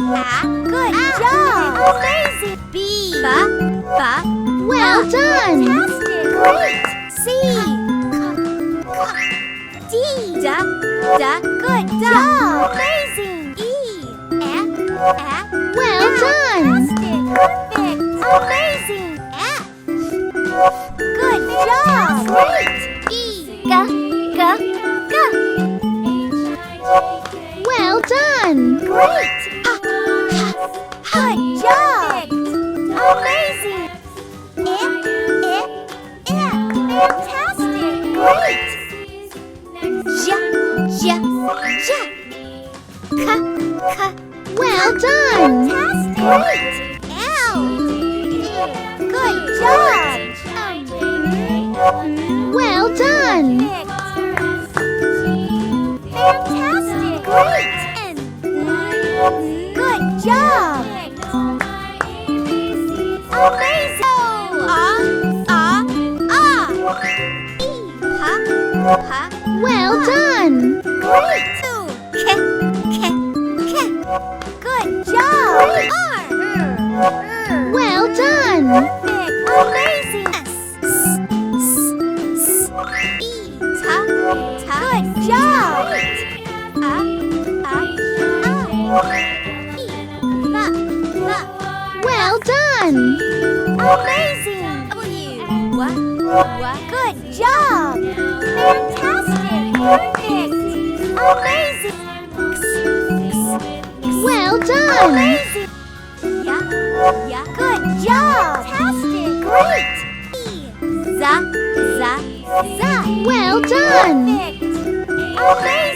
Good job. Amazing. B. Well done. Fantastic. Great. C. D. Good job. Amazing. E. Well done. Fantastic. Perfect. Amazing. F. Good job. Great. E. Well done. Great. Good job. Amazing. Fantastic. Great. Well done. Fantastic. Great. L. Good job. Well done. Fantastic. Great. N. Good job. Amazing. Well done. Great. Good job. Well done. Perfect. Amazing. Good job. Well done. Amazing. Good job. Fantastic. Perfect. Amazing. Well done. Amazing. Good job. Fantastic. Great. Za. Well done. Perfect. Amazing.